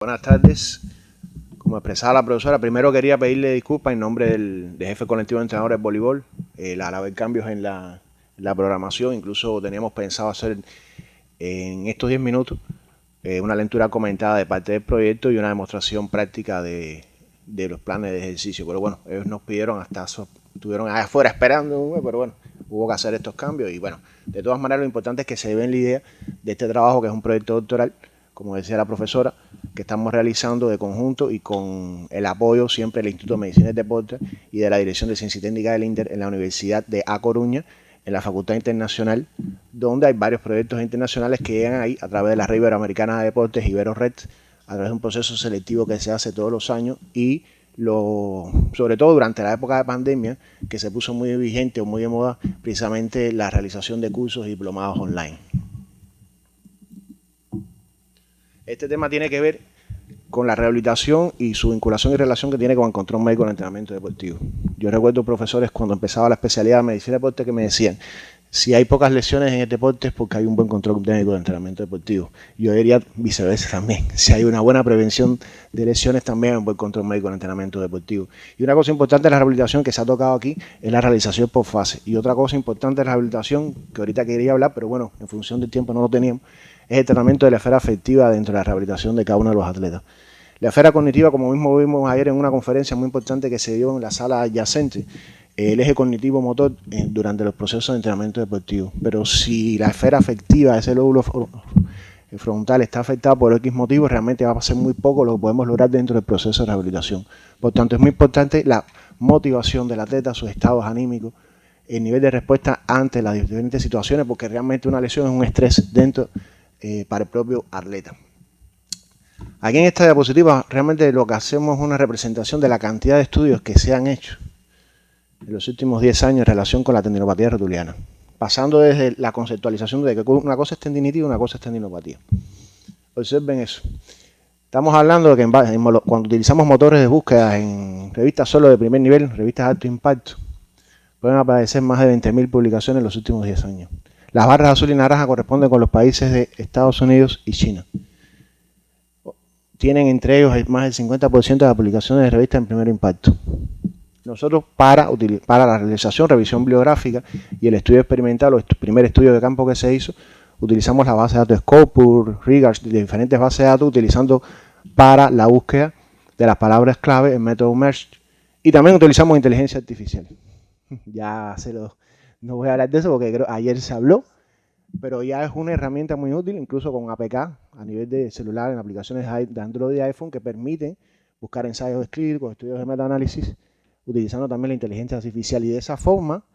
Buenas tardes. Como expresaba la profesora, primero quería pedirle disculpas en nombre del jefe colectivo de entrenadores de voleibol al haber cambios en la programación. Incluso teníamos pensado hacer en estos 10 minutos una lectura comentada de parte del proyecto y una demostración práctica de los planes de ejercicio. Pero bueno, ellos nos pidieron estuvieron allá afuera esperando, pero bueno, hubo que hacer estos cambios. Y bueno, de todas maneras lo importante es que se ven la idea de este trabajo, que es un proyecto doctoral, como decía la profesora, que estamos realizando de conjunto y con el apoyo siempre del Instituto de Medicina y Deporte y de la Dirección de Ciencia y Técnica del INDER en la Universidad de A Coruña, en la Facultad Internacional, donde hay varios proyectos internacionales que llegan ahí a través de la Red Iberoamericana de Deportes, IberoRed, a través de un proceso selectivo que se hace todos los años y sobre todo durante la época de pandemia, que se puso muy vigente o muy de moda precisamente la realización de cursos y diplomados online. Este tema tiene que ver con la rehabilitación y su vinculación y relación que tiene con el control médico en el entrenamiento deportivo. Yo recuerdo profesores cuando empezaba la especialidad de medicina y deporte que me decían, si hay pocas lesiones en el deporte es porque hay un buen control médico de entrenamiento deportivo. Yo diría viceversa también, si hay una buena prevención de lesiones también hay un buen control médico en el entrenamiento deportivo. Y una cosa importante de la rehabilitación que se ha tocado aquí es la realización por fase. Y otra cosa importante de la rehabilitación, que ahorita quería hablar, pero bueno, en función del tiempo no lo teníamos, es el tratamiento de la esfera afectiva dentro de la rehabilitación de cada uno de los atletas. La esfera cognitiva, como mismo vimos ayer en una conferencia muy importante que se dio en la sala adyacente, el eje cognitivo-motor durante los procesos de entrenamiento deportivo. Pero si la esfera afectiva, ese lóbulo frontal, está afectado por X motivos, realmente va a ser muy poco lo que podemos lograr dentro del proceso de rehabilitación. Por tanto, es muy importante la motivación del atleta, sus estados anímicos, el nivel de respuesta ante las diferentes situaciones, porque realmente una lesión es un estrés dentro para el propio atleta. Aquí en esta diapositiva realmente lo que hacemos es una representación de la cantidad de estudios que se han hecho en los últimos 10 años en relación con la tendinopatía rotuliana, pasando desde la conceptualización de que una cosa es tendinitis y una cosa es tendinopatía. Observen eso. Estamos hablando de que cuando utilizamos motores de búsqueda en revistas solo de primer nivel, revistas de alto impacto, pueden aparecer más de 20.000 publicaciones en los últimos 10 años. Las barras azul y naranja corresponden con los países de Estados Unidos y China. Tienen entre ellos más del 50% de las publicaciones de revistas en primer impacto. Nosotros para la realización, revisión bibliográfica y el estudio experimental, o el primer estudio de campo que se hizo, utilizamos la base de datos Scopus, Rigars, de diferentes bases de datos, utilizando para la búsqueda de las palabras clave el método MERGE, y también utilizamos inteligencia artificial. No voy a hablar de eso porque creo ayer se habló, pero ya es una herramienta muy útil, incluso con APK a nivel de celular, en aplicaciones de Android y iPhone, que permiten buscar ensayos clínicos, estudios de metaanálisis, utilizando también la inteligencia artificial, y de esa forma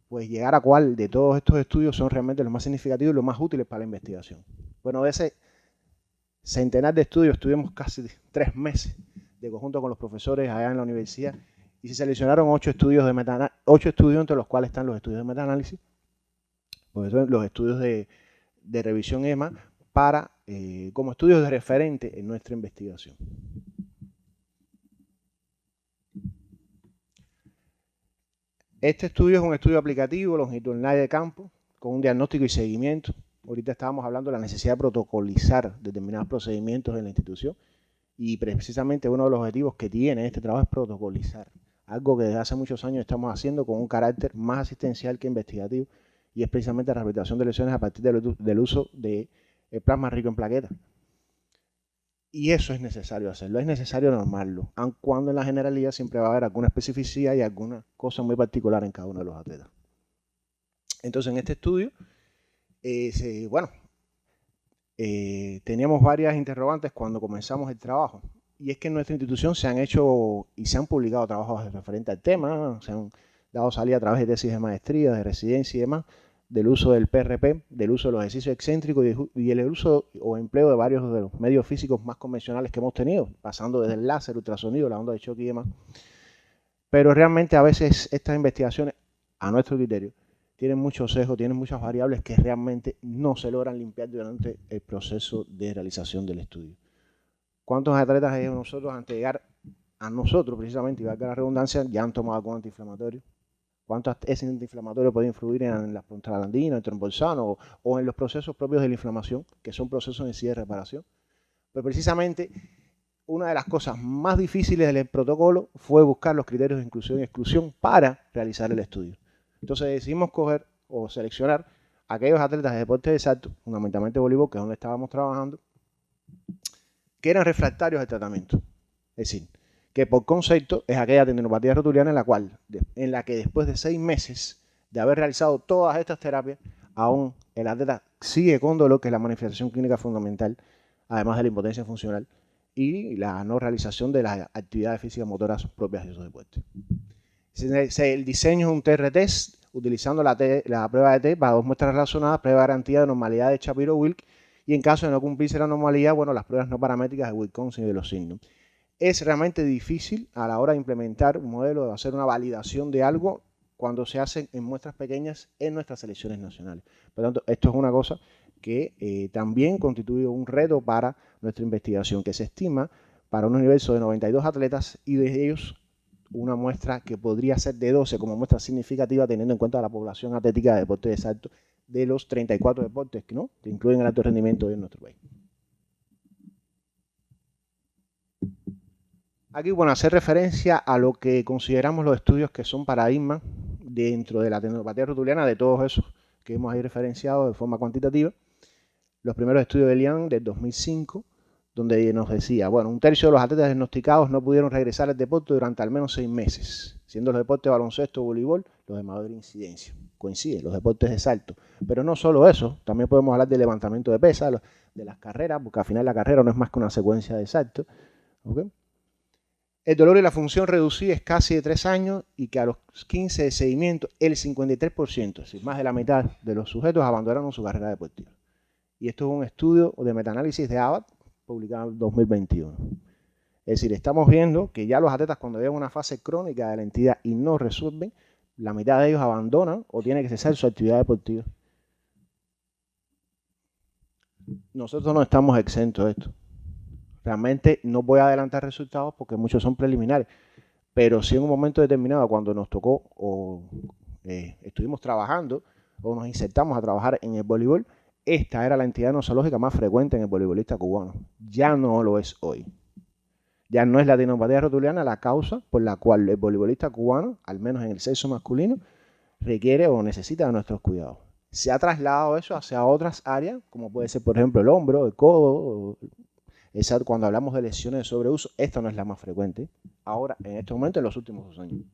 pues llegar a cuál de todos estos estudios son realmente los más significativos y los más útiles para la investigación. Bueno, de ese centenar de estudios estuvimos casi 3 meses de conjunto con los profesores allá en la universidad y se seleccionaron 8 estudios entre los cuales están los estudios de metaanálisis, pues los estudios de revisión EMA como estudios de referente en nuestra investigación. Este estudio es un estudio aplicativo, longitudinal de campo, con un diagnóstico y seguimiento. Ahorita estábamos hablando de la necesidad de protocolizar determinados procedimientos en la institución, y precisamente uno de los objetivos que tiene este trabajo es protocolizar, algo que desde hace muchos años estamos haciendo con un carácter más asistencial que investigativo, y es precisamente la rehabilitación de lesiones a partir del uso de plasma rico en plaquetas. Y eso es necesario hacerlo, es necesario normarlo, aun cuando en la generalidad siempre va a haber alguna especificidad y alguna cosa muy particular en cada uno de los atletas. Entonces, en este estudio, teníamos varias interrogantes cuando comenzamos el trabajo, y es que en nuestra institución se han hecho y se han publicado trabajos referentes al tema, se han dado salida a través de tesis de maestría, de residencia y demás, del uso del PRP, del uso de los ejercicios excéntricos y el uso o empleo de varios de los medios físicos más convencionales que hemos tenido, pasando desde el láser, ultrasonido, la onda de choque y demás. Pero realmente a veces estas investigaciones, a nuestro criterio, tienen muchos sesgos, tienen muchas variables que realmente no se logran limpiar durante el proceso de realización del estudio. ¿Cuántos atletas de nosotros, antes de llegar a nosotros precisamente, y valga la redundancia, ya han tomado algún antiinflamatorio? ¿Cuántos ese antiinflamatorio puede influir en la prostaglandina, el trombolsano o en los procesos propios de la inflamación, que son procesos en sí de reparación? Pero precisamente una de las cosas más difíciles del protocolo fue buscar los criterios de inclusión y exclusión para realizar el estudio. Entonces decidimos coger o seleccionar aquellos atletas de deporte de salto, fundamentalmente voleibol, que es donde estábamos trabajando, que eran refractarios al tratamiento. Es decir, que por concepto es aquella tendinopatía rotuliana en la que después de 6 meses de haber realizado todas estas terapias, aún el atleta sigue con dolor, que es la manifestación clínica fundamental, además de la impotencia funcional y la no realización de las actividades físicas motoras propias de esos deportes. El diseño es un TR-test utilizando la prueba de test para 2 muestras relacionadas, prueba de garantía de normalidad de Shapiro-Wilk, y en caso de no cumplirse la normalidad, bueno, las pruebas no paramétricas de Wilcoxon y de los signos. Es realmente difícil a la hora de implementar un modelo, de hacer una validación de algo cuando se hacen en muestras pequeñas en nuestras selecciones nacionales. Por lo tanto, esto es una cosa que también constituye un reto para nuestra investigación, que se estima para un universo de 92 atletas y de ellos una muestra que podría ser de 12 como muestra significativa, teniendo en cuenta la población atlética de deporte de salto de los 34 deportes que incluyen el alto rendimiento en nuestro país. Aquí, bueno, hacer referencia a lo que consideramos los estudios que son paradigmas dentro de la tendinopatía rotuliana, de todos esos que hemos ahí referenciado de forma cuantitativa. Los primeros estudios de Liang del 2005, donde nos decía, bueno, 1/3 de los atletas diagnosticados no pudieron regresar al deporte durante al menos 6 meses, siendo los deportes de baloncesto o voleibol los de mayor incidencia. Coincide, los deportes de salto. Pero no solo eso, también podemos hablar del levantamiento de pesas, de las carreras, porque al final la carrera no es más que una secuencia de saltos. ¿Okay? El dolor y la función reducida es casi de 3 años y que a los 15 de seguimiento el 53%, es decir, más de la mitad de los sujetos abandonaron su carrera deportiva. Y esto es un estudio de metaanálisis de Abbott, publicado en 2021. Es decir, estamos viendo que ya los atletas cuando llegan a una fase crónica de la entidad y no resuelven, la mitad de ellos abandonan o tienen que cesar su actividad deportiva. Nosotros no estamos exentos de esto. Realmente no voy a adelantar resultados porque muchos son preliminares, pero sí en un momento determinado cuando nos tocó o estuvimos trabajando o nos insertamos a trabajar en el voleibol, esta era la entidad nosológica más frecuente en el voleibolista cubano. Ya no lo es hoy. Ya no es la tendinopatía rotuliana la causa por la cual el voleibolista cubano, al menos en el sexo masculino, requiere o necesita de nuestros cuidados. Se ha trasladado eso hacia otras áreas, como puede ser, por ejemplo, el hombro, el codo. Cuando hablamos de lesiones de sobreuso, esta no es la más frecuente. Ahora, en este momento, en los últimos 2 años.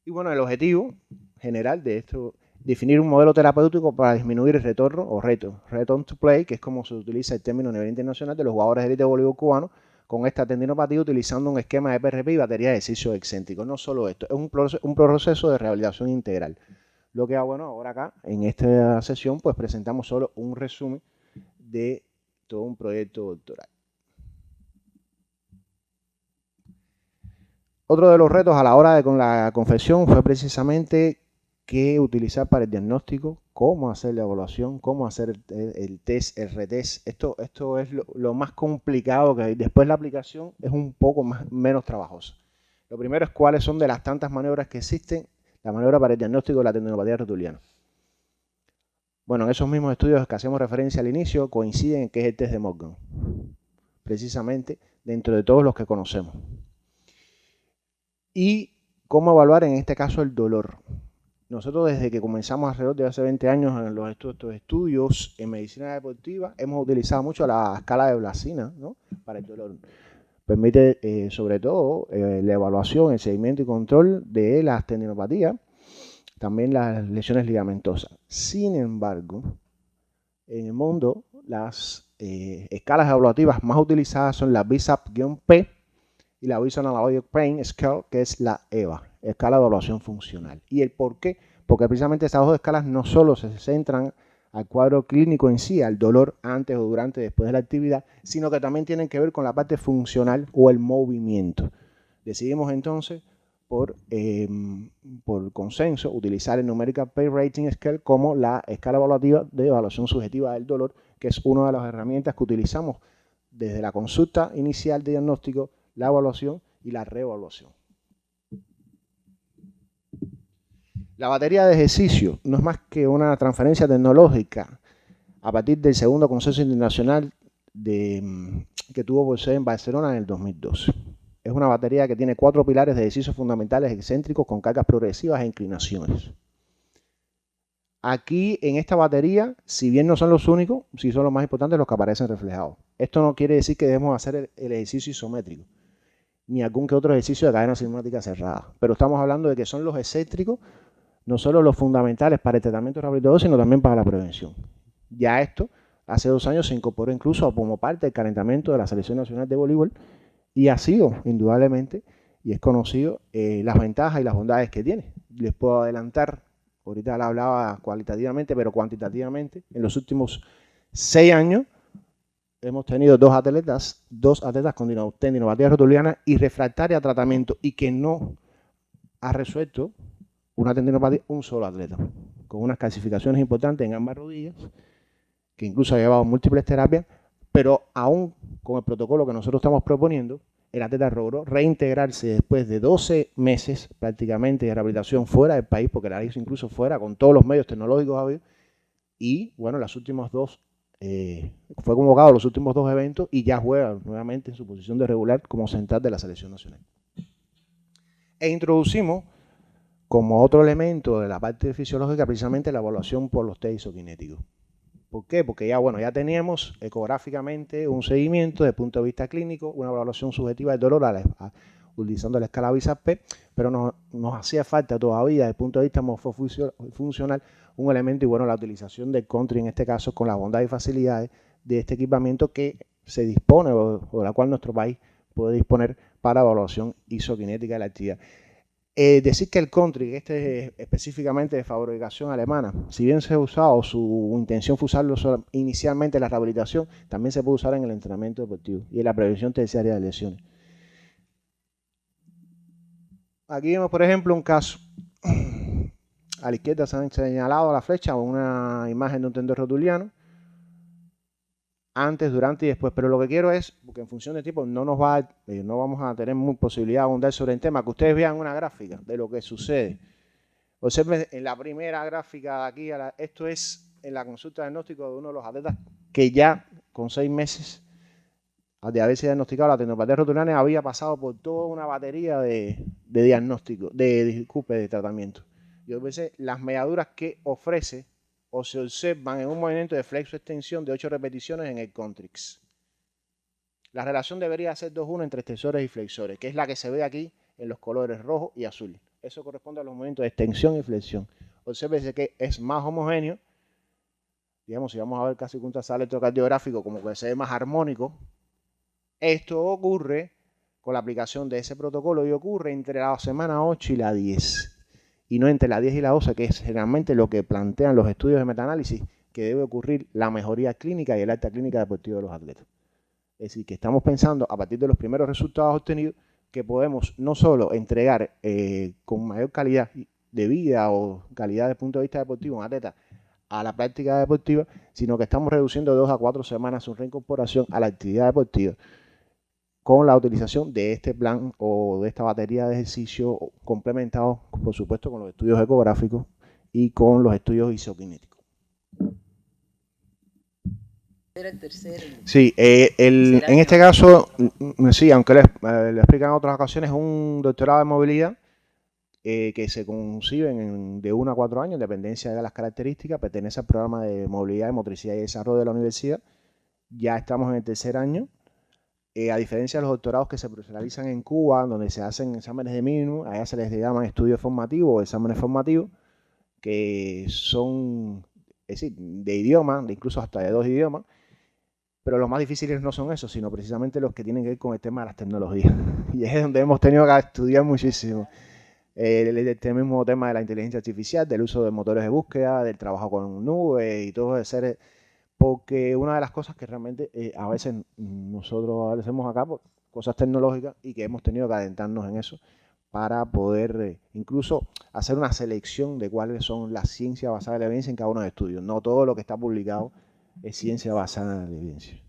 Y bueno, el objetivo general de esto, definir un modelo terapéutico para disminuir el retorno o return to play, que es como se utiliza el término a nivel internacional de los jugadores de élite de voleibol cubano, con esta tendinopatía utilizando un esquema de PRP y batería de ejercicios excéntricos. No solo esto, es un proceso de rehabilitación integral. Lo que bueno, ahora acá, en esta sesión, pues presentamos solo un resumen de todo un proyecto doctoral. Otro de los retos a la hora de con la confección fue precisamente qué utilizar para el diagnóstico, cómo hacer la evaluación, cómo hacer el test, el retest. Esto es lo más complicado que hay. Después la aplicación es un poco menos trabajosa. Lo primero es cuáles son de las tantas maniobras que existen, la maniobra para el diagnóstico de la tendinopatía rotuliana. Bueno, en esos mismos estudios que hacemos referencia al inicio coinciden en que es el test de Morgan, precisamente dentro de todos los que conocemos. Y cómo evaluar en este caso el dolor. Nosotros desde que comenzamos alrededor de hace 20 años en estos estudios en medicina deportiva hemos utilizado mucho la escala de Blasina, ¿no?, para el dolor. Permite sobre todo la evaluación, el seguimiento y control de las tendinopatías, también las lesiones ligamentosas. Sin embargo, en el mundo las escalas evaluativas más utilizadas son la BSAP-P y la Bison Analog Pain Scale, que es la EVA, escala de evaluación funcional. ¿Y el por qué? Porque precisamente estas 2 escalas no solo se centran al cuadro clínico en sí, al dolor antes o durante, después de la actividad, sino que también tienen que ver con la parte funcional o el movimiento. Decidimos entonces, por consenso, utilizar el Numerical Pain Rating Scale como la escala evaluativa de evaluación subjetiva del dolor, que es una de las herramientas que utilizamos desde la consulta inicial de diagnóstico, la evaluación y la reevaluación. La batería de ejercicio no es más que una transferencia tecnológica a partir del segundo consenso internacional que tuvo por sede en Barcelona en el 2012. Es una batería que tiene 4 pilares de ejercicios fundamentales excéntricos con cargas progresivas e inclinaciones. Aquí en esta batería, si bien no son los únicos, sí son los más importantes los que aparecen reflejados. Esto no quiere decir que debemos hacer el ejercicio isométrico, ni algún que otro ejercicio de cadena cinemática cerrada. Pero estamos hablando de que son los excéntricos, no solo los fundamentales para el tratamiento rehabilitador, sino también para la prevención. Ya esto, hace 2 años se incorporó incluso como parte del calentamiento de la Selección Nacional de Voleibol y ha sido, indudablemente, y es conocido las ventajas y las bondades que tiene. Les puedo adelantar, ahorita la hablaba cualitativamente, pero cuantitativamente, en los últimos 6 años hemos tenido 2 atletas con tendinopatía rotuliana y refractaria a tratamiento y que no ha resuelto una tendinopatía un solo atleta, con unas calcificaciones importantes en ambas rodillas, que incluso ha llevado múltiples terapias, pero aún con el protocolo que nosotros estamos proponiendo, el atleta logró reintegrarse después de 12 meses prácticamente de rehabilitación fuera del país, porque la hizo incluso fuera, con todos los medios tecnológicos habidos, y bueno, las últimas 2, fue convocado a los últimos 2 eventos y ya juega nuevamente en su posición de regular como central de la selección nacional. E introducimos como otro elemento de la parte fisiológica precisamente la evaluación por los test isokinéticos. ¿Por qué? Porque ya teníamos ecográficamente un seguimiento desde el punto de vista clínico, una evaluación subjetiva del dolor utilizando la escala BISAP, pero nos hacía falta todavía desde el punto de vista morfofuncional un elemento y la utilización del country en este caso con las bondades y facilidades de este equipamiento que se dispone o de la cual nuestro país puede disponer para evaluación isokinética de la actividad. Decir que el country, este es específicamente de fabricación alemana, si bien se ha usado, su intención fue usarlo inicialmente en la rehabilitación, también se puede usar en el entrenamiento deportivo y en la prevención terciaria de lesiones. Aquí vemos, por ejemplo, un caso. A la izquierda se han señalado a la flecha una imagen de un tendón rotuliano, antes, durante y después, pero lo que quiero es, porque en función de tiempo no vamos a tener posibilidad de abundar sobre el tema, que ustedes vean una gráfica de lo que sucede. Observen en la primera gráfica de aquí, esto es en la consulta diagnóstico de uno de los atletas que ya con 6 meses de haberse diagnosticado la tendinopatía rotuliana había pasado por toda una batería de diagnóstico, de tratamiento. Yo pensé, las mediaduras que ofrece o se observan en un movimiento de flexo-extensión de 8 repeticiones en el Contrix. La relación debería ser 2:1 entre extensores y flexores, que es la que se ve aquí en los colores rojo y azul. Eso corresponde a los movimientos de extensión y flexión. Obsérvese que es más homogéneo. Digamos, si vamos a ver casi un trazado electrocardiográfico como que se ve más armónico. Esto ocurre con la aplicación de ese protocolo y ocurre entre la semana 8 y la 10. Y no entre la 10 y la 12, que es generalmente lo que plantean los estudios de metaanálisis, que debe ocurrir la mejoría clínica y el alta clínica deportiva de los atletas. Es decir, que estamos pensando, a partir de los primeros resultados obtenidos, que podemos no solo entregar con mayor calidad de vida o calidad desde el punto de vista deportivo a un atleta a la práctica deportiva, sino que estamos reduciendo de 2 a 4 semanas su reincorporación a la actividad deportiva con la utilización de este plan o de esta batería de ejercicio complementado, por supuesto, con los estudios ecográficos y con los estudios isokinéticos. Era el tercero. Sí, en este caso, sí, aunque le explican en otras ocasiones, un doctorado de movilidad que se conciben de 1 a 4 años, en dependencia de las características, pertenece al programa de movilidad, motricidad y desarrollo de la universidad. Ya estamos en el 3er año. A diferencia de los doctorados que se realizan en Cuba, donde se hacen exámenes de mínimo, allá se les llaman estudios formativos o exámenes formativos, que son, es decir, de idioma, incluso hasta de 2 idiomas, pero los más difíciles no son esos, sino precisamente los que tienen que ver con el tema de las tecnologías. Y es donde hemos tenido que estudiar muchísimo. El mismo tema de la inteligencia artificial, del uso de motores de búsqueda, del trabajo con nube y todo eso, porque una de las cosas que realmente a veces nosotros hacemos acá, pues, cosas tecnológicas, y que hemos tenido que adentrarnos en eso para poder incluso hacer una selección de cuáles son las ciencias basadas en la evidencia en cada uno de los estudios. No todo lo que está publicado es ciencia basada en la evidencia.